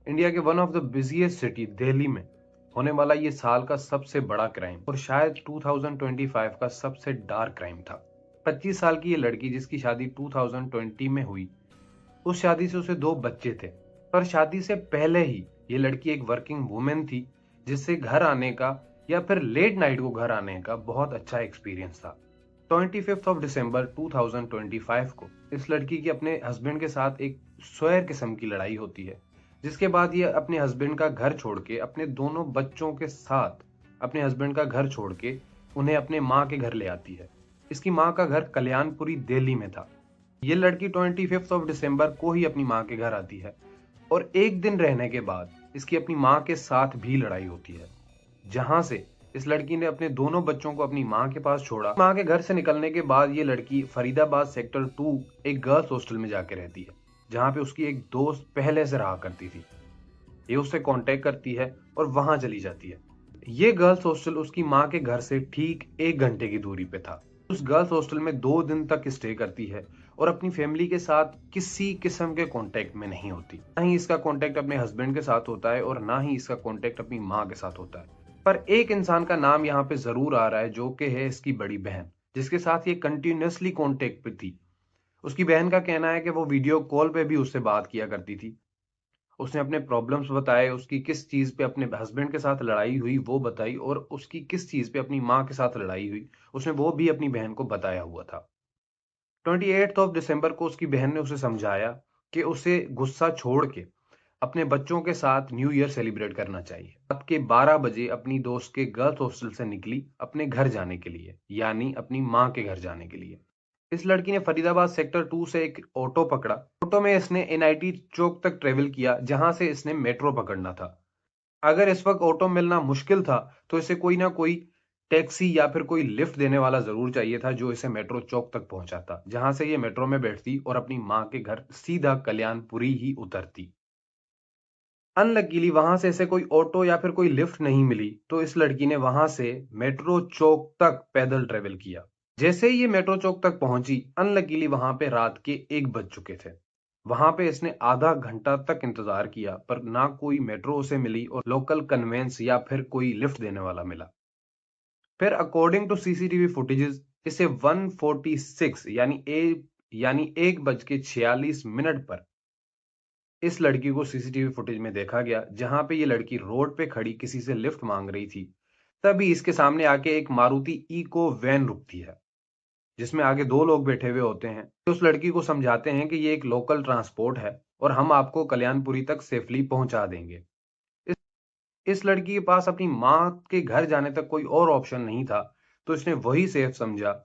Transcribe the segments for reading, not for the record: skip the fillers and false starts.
India के one of the busiest city Delhi में होने वाला ये साल का सबसे बड़ा क्राइम और शायद 2025 का सबसे डार्क क्राइम था। 25 साल की ये लड़की जिसकी शादी 2020 में हुई, उस शादी से उसे 2 बच्चे थे। पर शादी से पहले ही ये लड़की एक वर्किंग वुमेन थी जिससे घर आने का या फिर लेट नाइट को घर आने का बहुत अच्छा एक्सपीरियंस था। 25 ऑफ दिसंबर 2025 को इस लड़की की अपने हस्बैंड के साथ एक स्वैर किस्म की लड़ाई होती है, जिसके बाद ये अपने हस्बैंड का घर छोड़ के अपने दोनों बच्चों के साथ अपने हस्बैंड का घर छोड़ के उन्हें अपने माँ के घर ले आती है। इसकी माँ का घर कल्याणपुरी दिल्ली में था। ये लड़की 25 ऑफ दिसंबर को ही अपनी माँ के घर आती है और एक दिन रहने के बाद इसकी अपनी माँ के साथ भी लड़ाई होती है, जहां से इस लड़की ने अपने दोनों बच्चों को अपनी माँ के पास छोड़ा। माँ के घर से निकलने के बाद ये लड़की फरीदाबाद सेक्टर 2 एक गर्ल्स हॉस्टल में जाके रहती है, जहां पे उसकी एक दोस्त पहले से रहा करती थी। ये उससे कांटेक्ट करती है और वहां चली जाती है। ये गर्ल्स हॉस्टल उसकी माँ के घर से ठीक 1 घंटे की दूरी पे था। उस गर्ल्स हॉस्टल में 2 दिन तक स्टे करती है और अपनी फैमिली के साथ किसी किस्म के कांटेक्ट में नहीं होती। ना ही इसका कांटेक्ट अपने हस्बैंड के साथ होता है और ना ही इसका कांटेक्ट अपनी माँ के साथ होता है। पर एक इंसान का नाम यहाँ पे जरूर आ रहा है, जो कि है इसकी बड़ी बहन, जिसके साथ ये कंटिन्यूअसली कांटेक्ट पे थी। उसकी बहन का कहना है कि वो वीडियो कॉल पे भी उससे बात किया करती थी। उसने अपने प्रॉब्लम्स बताए, उसकी किस चीज पे अपने हस्बैंड के साथ लड़ाई हुई वो बताई, और उसकी किस चीज पे अपनी माँ के साथ लड़ाई हुई उसने वो भी अपनी बहन को बताया हुआ था। 28 ऑफ दिसंबर को उसकी बहन ने उसे समझाया कि उसे गुस्सा छोड़ के अपने बच्चों के साथ न्यू ईयर सेलिब्रेट करना चाहिए। रात के 12 बजे अपनी दोस्त के गर्ल्स हॉस्टल से निकली अपने घर जाने के लिए, यानी अपनी माँ के घर जाने के लिए। इस लड़की ने फरीदाबाद सेक्टर 2 से एक ऑटो पकड़ा। ऑटो में इसने एनआईटी चौक तक ट्रेवल किया, जहां से इसने मेट्रो पकड़ना था। अगर इस वक्त ऑटो मिलना मुश्किल था तो इसे कोई ना कोई टैक्सी या फिर कोई लिफ्ट देने वाला जरूर चाहिए था, जो इसे मेट्रो चौक तक पहुंचाता, जहां से ये मेट्रो में बैठती और अपनी माँ के घर सीधा कल्याणपुरी ही उतरती। अनलकीली वहां से इसे कोई ऑटो या फिर कोई लिफ्ट नहीं मिली, तो इस लड़की ने वहां से मेट्रो चौक तक पैदल ट्रेवल किया। जैसे ही ये मेट्रो चौक तक पहुंची, अनलकीली वहां पे रात के 1 बज चुके थे। वहां पे इसने आधा घंटा तक इंतजार किया, पर ना कोई मेट्रो उसे मिली और लोकल कन्वेंस या फिर कोई लिफ्ट देने वाला मिला। फिर अकॉर्डिंग टू सीसीटीवी फुटेजेस इसे 1:46 यानी 1:46 पर इस लड़की को सीसीटीवी फुटेज में देखा गया, जहां पे ये लड़की रोड पे खड़ी किसी से लिफ्ट मांग रही थी। तभी इसके सामने आके एक मारुति इको वैन रुकती है, जिसमें आगे 2 लोग बैठे हुए होते हैं। तो उस लड़की को समझाते हैं कि ये एक लोकल ट्रांसपोर्ट है और हम आपको कल्याणपुरी तक सेफली पहुंचा देंगे। इस, इस लड़की के पास अपनी माँ के घर जाने तक कोई और ऑप्शन नहीं था, तो इसने वही सेफ समझा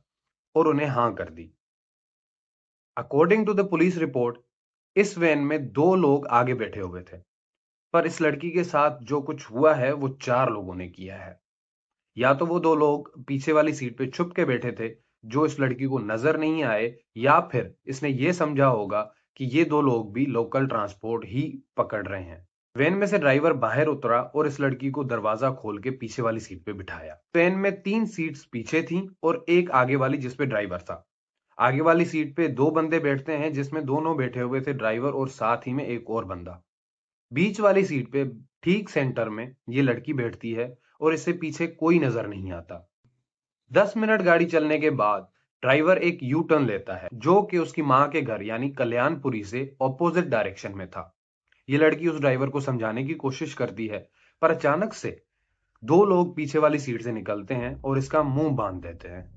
और उन्हें हाँ कर दी। According to the police report, इस वैन में 2 लोग आगे बैठे हुए थे, पर इस लड़की के साथ जो कुछ हुआ है वो 4 लोगों ने किया है। या तो वो 2 लोग पीछे वाली सीट पे छुप के बैठे थे, जो इस लड़की को नजर नहीं आए, या फिर इसने ये समझा होगा कि ये 2 लोग भी लोकल ट्रांसपोर्ट ही पकड़ रहे हैं। वैन में से ड्राइवर बाहर उतरा और इस लड़की को दरवाजा खोल के पीछे वाली सीट पे बिठाया। वैन में 3 सीट्स पीछे थी और एक आगे वाली जिसपे ड्राइवर था। आगे वाली सीट पे 2 बंदे बैठते हैं, जिसमें दोनों बैठे हुए थे ड्राइवर और साथ ही में एक और बंदा। बीच वाली सीट पे ठीक सेंटर में ये लड़की बैठती है और इससे पीछे कोई नजर नहीं आता। 10 मिनट गाड़ी चलने के बाद ड्राइवर एक यू टर्न लेता है, जो कि उसकी माँ के घर यानी कल्याणपुरी से ऑपोजिट डायरेक्शन में था। ये लड़की उस ड्राइवर को समझाने की कोशिश करती है, पर अचानक से 2 लोग पीछे वाली सीट से निकलते हैं और इसका मुंह बांध देते हैं।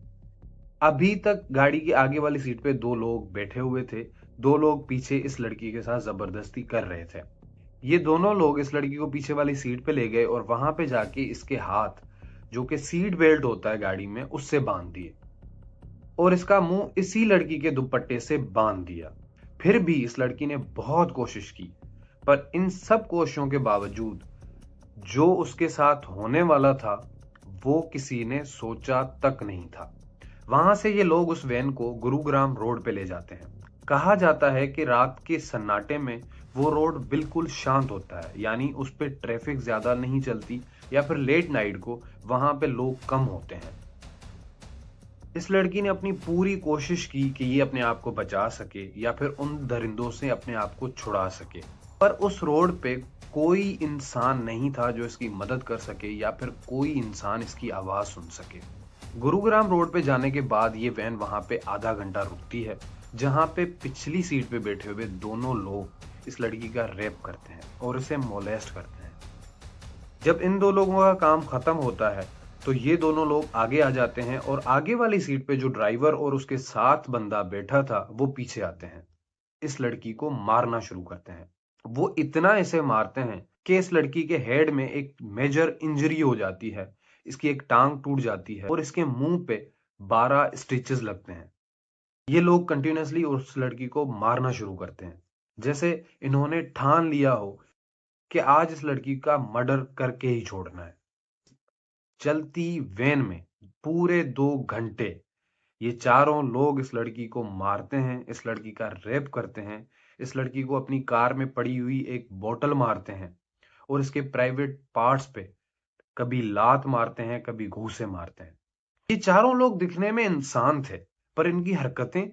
अभी तक गाड़ी की आगे वाली सीट पे 2 लोग बैठे हुए थे, 2 लोग पीछे इस लड़की के साथ जबरदस्ती कर रहे थे। ये दोनों लोग इस लड़की को पीछे वाली सीट पे ले गए और वहां पे जाके इसके हाथ, जो कि सीट बेल्ट होता है गाड़ी में, उससे बांध दिए और इसका मुंह इसी लड़की के दुपट्टे से बांध दिया। फिर भी इस लड़की ने बहुत कोशिश की, पर इन सब कोशिशों के बावजूद जो उसके साथ होने वाला था वो किसी ने सोचा तक नहीं था। वहां से ये लोग उस वैन को गुरुग्राम रोड पे ले जाते हैं। कहा जाता है कि रात के सन्नाटे में वो रोड बिल्कुल शांत होता है, यानी उस पे ट्रैफिक ज्यादा नहीं चलती, या फिर लेट नाइट को वहां पे लोग कम होते हैं। इस लड़की ने अपनी पूरी कोशिश की कि ये अपने आप को बचा सके या फिर उन दरिंदों से अपने आप को छुड़ा सके, पर उस रोड पे कोई इंसान नहीं था जो इसकी मदद कर सके या फिर कोई इंसान इसकी आवाज सुन सके। गुरुग्राम रोड पे जाने के बाद ये वैन वहां पे आधा घंटा रुकती है, जहां पे पिछली सीट पे बैठे हुए दोनों लोग इस लड़की का रेप करते हैं और इसे मोलेस्ट करते हैं। जब इन दो लोगों का काम खत्म होता है तो ये दोनों लोग आगे आ जाते हैं और आगे वाली सीट पे जो ड्राइवर और उसके साथ बंदा बैठा था वो पीछे आते हैं। इस लड़की को मारना शुरू करते हैं। वो इतना इसे मारते हैं कि इस लड़की के हेड में एक मेजर इंजरी हो जाती है, इसकी एक टांग टूट जाती है और इसके मुंह पे 12 स्टिचेस लगते हैं। ये लोग कंटिन्यूअसली उस लड़की को मारना शुरू करते हैं, जैसे इन्होंने ठान लिया हो कि आज इस लड़की का मर्डर करके ही छोड़ना है। चलती वैन में पूरे 2 घंटे ये चारों लोग इस लड़की को मारते हैं, इस लड़की का रेप करते हैं, इस लड़की को अपनी कार में पड़ी हुई एक बोतल मारते हैं और इसके प्राइवेट पार्ट्स पे कभी लात मारते हैं, कभी घूंसे मारते हैं। ये चारों लोग दिखने में इंसान थे, पर इनकी हरकतें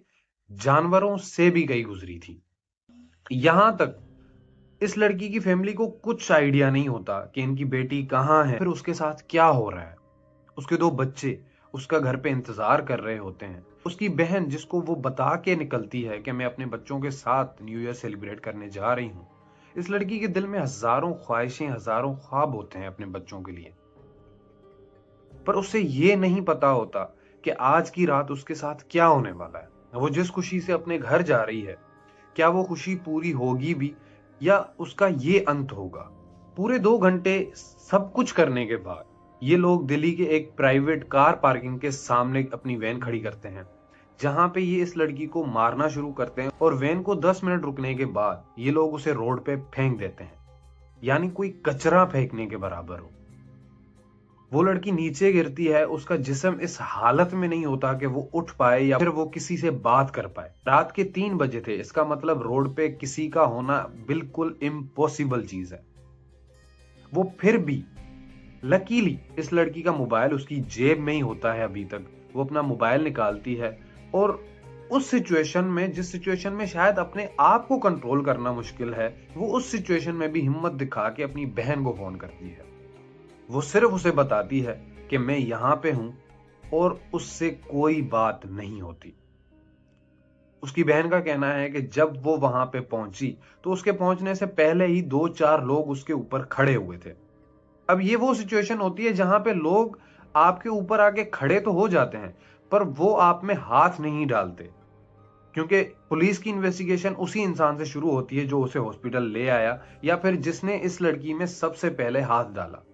जानवरों से भी कहीं गुजरी थी। यहां तक इस लड़की की फैमिली को कुछ आइडिया नहीं होता कि इनकी बेटी कहाँ है, फिर उसके साथ क्या हो रहा है। उसके 2 बच्चे उसका घर पे इंतजार कर रहे होते हैं। उसकी बहन जिसको वो बता के निकलती है कि मैं अपने बच्चों के साथ न्यू ईयर सेलिब्रेट करने जा रही हूँ। इस लड़की के दिल में हजारों ख्वाहिशें, हजारों ख्वाब होते हैं अपने बच्चों के लिए, पर उसे ये नहीं पता होता कि आज की रात उसके साथ क्या होने वाला है। वो जिस खुशी से अपने घर जा रही है, क्या वो खुशी पूरी होगी भी या उसका ये अंत होगा। पूरे 2 घंटे सब कुछ करने के बाद ये लोग दिल्ली के एक प्राइवेट कार पार्किंग के सामने अपनी वैन खड़ी करते हैं, जहां पे ये इस लड़की को मारना शुरू करते हैं और वैन को 10 मिनट रुकने के बाद ये लोग उसे रोड पे फेंक देते हैं, यानी कोई कचरा फेंकने के बराबर हो। वो लड़की नीचे गिरती है, उसका जिस्म इस हालत में नहीं होता कि वो उठ पाए या फिर वो किसी से बात कर पाए। रात के 3 बजे थे, इसका मतलब रोड पे किसी का होना बिल्कुल इम्पॉसिबल चीज है। वो फिर भी लकीली इस लड़की का मोबाइल उसकी जेब में ही होता है अभी तक। वो अपना मोबाइल निकालती है और उस सिचुएशन में, जिस सिचुएशन में शायद अपने आप को कंट्रोल करना मुश्किल है, वो उस सिचुएशन में भी हिम्मत दिखा के अपनी बहन को फोन करती है। वो सिर्फ उसे बताती है कि मैं यहां पे हूं और उससे कोई बात नहीं होती। उसकी बहन का कहना है कि जब वो वहां पे पहुंची तो उसके पहुंचने से पहले ही 2-4 लोग उसके ऊपर खड़े हुए थे। अब ये वो सिचुएशन होती है जहां पे लोग आपके ऊपर आके खड़े तो हो जाते हैं, पर वो आप में हाथ नहीं डालते, क्योंकि पुलिस की इन्वेस्टिगेशन उसी इंसान से शुरू होती है जो उसे हॉस्पिटल ले आया या फिर जिसने इस लड़की में सबसे पहले हाथ डाला।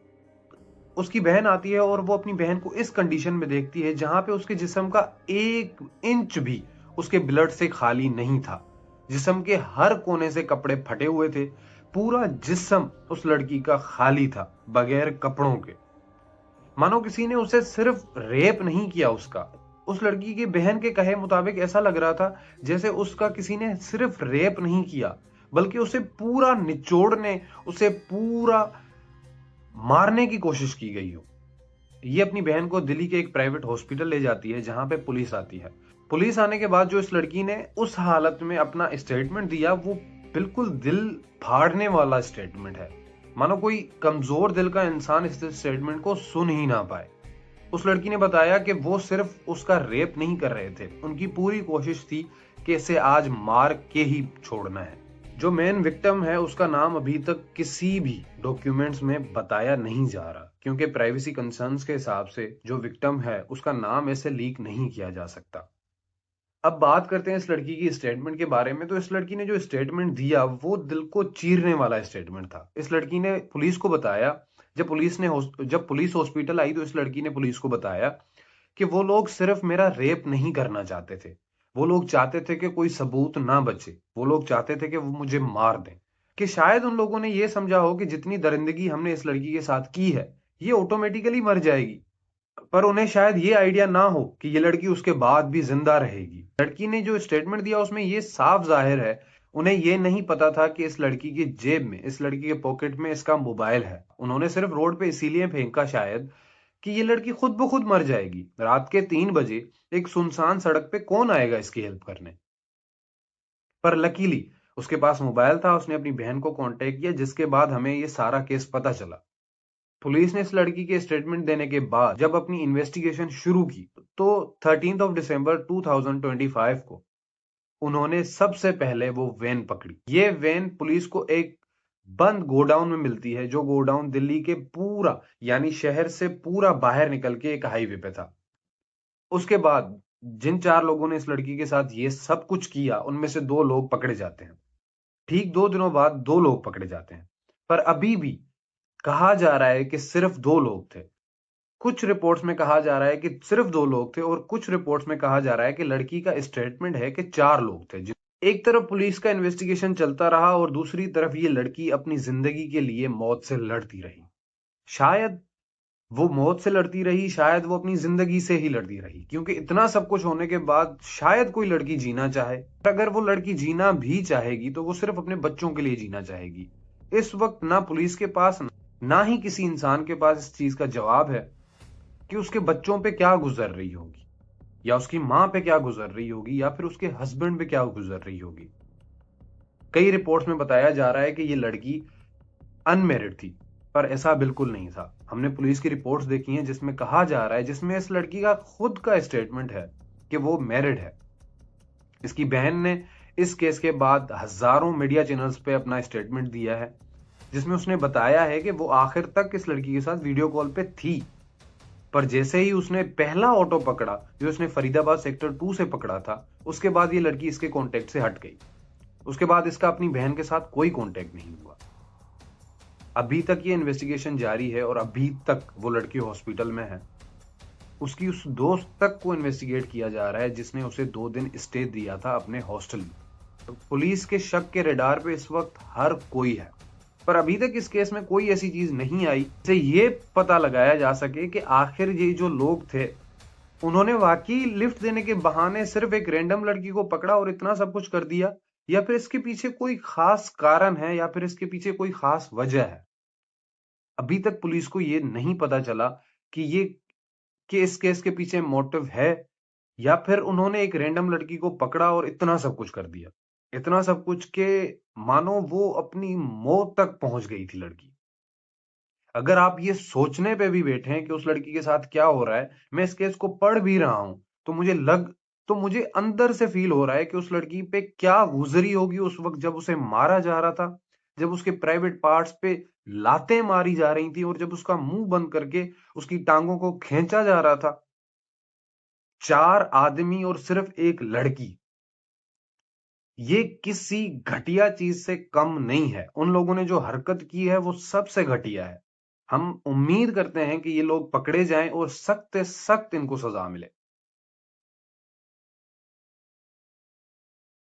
उसकी बहन आती है और वो अपनी बहन को इस कंडीशन में देखती है जहां पे उसके जिस्म का 1 इंच भी उसके ब्लड से खाली नहीं था। जिस्म के हर कोने से कपड़े फटे हुए थे। पूरा जिस्म उस लड़की का खाली था, बगैर कपड़ों के। मानो किसी ने उसे सिर्फ रेप नहीं किया उसका। उस लड़की की बहन के कहे मुताबिक ऐसा लग रहा था जैसे उसका किसी ने सिर्फ रेप नहीं किया, बल्कि उसे पूरा निचोड़ने, उसे पूरा मारने की कोशिश की गई हो। ये अपनी बहन को दिल्ली के एक प्राइवेट हॉस्पिटल ले जाती है, जहां पे पुलिस आती है। पुलिस आने के बाद जो इस लड़की ने उस हालत में अपना स्टेटमेंट दिया, वो बिल्कुल दिल फाड़ने वाला स्टेटमेंट है। मानो कोई कमजोर दिल का इंसान इस स्टेटमेंट को सुन ही ना पाए। उस लड़की ने बताया कि वो सिर्फ उसका रेप नहीं कर रहे थे, उनकी पूरी कोशिश थी कि इसे आज मार के ही छोड़ना है। जो मेन विक्टिम है उसका नाम अभी तक किसी भी डॉक्यूमेंट्स में बताया नहीं जा रहा, क्योंकि प्राइवेसी कंसर्न्स के हिसाब से जो विक्टिम है उसका नाम ऐसे लीक नहीं किया जा सकता। अब बात करते हैं इस लड़की की स्टेटमेंट के बारे में। तो इस लड़की ने जो स्टेटमेंट दिया वो दिल को चीरने वाला स्टेटमेंट था। इस लड़की ने पुलिस को बताया, जब पुलिस हॉस्पिटल आई तो इस लड़की ने पुलिस को बताया कि वो लोग सिर्फ मेरा रेप नहीं करना चाहते थे, वो लोग चाहते थे कि कोई सबूत ना बचे, वो लोग चाहते थे कि वो मुझे मार दें। कि शायद उन लोगों ने ये समझा हो कि जितनी दरिंदगी हमने इस लड़की के साथ की है ये ऑटोमेटिकली मर जाएगी, पर उन्हें शायद ये आइडिया ना हो कि ये लड़की उसके बाद भी जिंदा रहेगी। लड़की ने जो स्टेटमेंट दिया उसमें ये साफ जाहिर है, उन्हें ये नहीं पता था कि इस लड़की की जेब में, इस लड़की के पॉकेट में इसका मोबाइल है। उन्होंने सिर्फ रोड पे इसीलिए फेंका शायद कि ये लड़की खुद ब खुद मर जाएगी। रात के 3 बजे एक सुनसान सड़क पे कौन आएगा इसकी हेल्प करने। पर लकीली उसके पास मोबाइल था, उसने अपनी बहन को कांटेक्ट किया, जिसके बाद हमें ये सारा केस पता चला। पुलिस ने इस लड़की के स्टेटमेंट देने के बाद जब अपनी इन्वेस्टिगेशन शुरू की तो 13 दिसंबर 2025 को उन्होंने सबसे पहले वो वैन पकड़ी। ये वैन पुलिस को एक बंद गोडाउन में मिलती है, जो गोडाउन दिल्ली के पूरा यानी शहर से पूरा बाहर निकल के एक हाईवे पे था। उसके बाद जिन 4 लोगों ने इस लड़की के साथ ये सब कुछ किया, उनमें से 2 लोग पकड़े जाते हैं। ठीक 2 दिनों बाद 2 लोग पकड़े जाते हैं, पर अभी भी कहा जा रहा है कि सिर्फ 2 लोग थे। कुछ रिपोर्ट्स में कहा जा रहा है कि सिर्फ 2 लोग थे और कुछ रिपोर्ट्स में कहा जा रहा है कि लड़की का स्टेटमेंट है कि 4 लोग थे। एक तरफ पुलिस का इन्वेस्टिगेशन चलता रहा और दूसरी तरफ ये लड़की अपनी जिंदगी के लिए मौत से लड़ती रही। शायद वो मौत से लड़ती रही, शायद वो अपनी जिंदगी से ही लड़ती रही, क्योंकि इतना सब कुछ होने के बाद शायद कोई लड़की जीना चाहे। अगर वो लड़की जीना भी चाहेगी तो वो सिर्फ अपने बच्चों के लिए जीना चाहेगी। इस वक्त ना पुलिस के पास ना ही किसी इंसान के पास इस चीज का जवाब है कि उसके बच्चों पे क्या गुजर रही होगी, या उसकी मां पे क्या गुजर रही होगी, या फिर उसके हस्बैंड पे क्या गुजर रही होगी। कई रिपोर्ट्स में बताया जा रहा है कि ये लड़की अनमेरिड थी, पर ऐसा बिल्कुल नहीं था। हमने पुलिस की रिपोर्ट्स देखी हैं जिसमें कहा जा रहा है, जिसमें इस लड़की का खुद का स्टेटमेंट है कि वो मैरिड है। इसकी बहन ने इस केस के बाद हजारों मीडिया चैनल्स पे अपना स्टेटमेंट दिया है, जिसमें उसने बताया है कि वो आखिर तक इस लड़की के साथ वीडियो कॉल पे थी, पर जैसे ही उसने पहला ऑटो पकड़ा, जो उसने फरीदाबाद सेक्टर 2 से पकड़ा था, उसके बाद ये लड़की इसके कांटेक्ट से हट गई। उसके बाद इसका अपनी बहन के साथ कोई कांटेक्ट नहीं हुआ। अभी तक ये इन्वेस्टिगेशन जारी है और अभी तक वो लड़की हॉस्पिटल में है। उसकी उस दोस्त तक को इन्वेस्टिगेट किया जा रहा है जिसने उसे 2 दिन स्टे दिया था अपने हॉस्टल में। तो पुलिस के शक के रडार पे इस वक्त हर कोई है, पर अभी तक इस केस में कोई ऐसी चीज नहीं आई जिससे ये पता लगाया जा सके कि आखिर ये जो लोग थे उन्होंने वाकई लिफ्ट देने के बहाने सिर्फ एक रैंडम लड़की को पकड़ा और इतना सब कुछ कर दिया, या फिर इसके पीछे कोई खास कारण है, या फिर इसके पीछे कोई खास वजह है। अभी तक पुलिस को ये नहीं पता चला कि इस केस के पीछे मोटिव है, या फिर उन्होंने एक रैंडम लड़की को पकड़ा और इतना सब कुछ कर दिया। इतना सब कुछ के मानो वो अपनी मौत तक पहुंच गई थी लड़की। अगर आप ये सोचने पे भी बैठे हैं कि उस लड़की के साथ क्या हो रहा है, मैं इस केस को पढ़ भी रहा हूं तो मुझे अंदर से फील हो रहा है कि उस लड़की पे क्या गुजरी होगी उस वक्त जब उसे मारा जा रहा था, जब उसके प्राइवेट पार्ट्स पे लातें मारी जा रही थी और जब उसका मुंह बंद करके उसकी टांगों को खींचा जा रहा था। 4 आदमी और सिर्फ एक लड़की, ये किसी घटिया चीज से कम नहीं है। उन लोगों ने जो हरकत की है वो सबसे घटिया है। हम उम्मीद करते हैं कि ये लोग पकड़े जाएं और सख्त से सख्त इनको सजा मिले।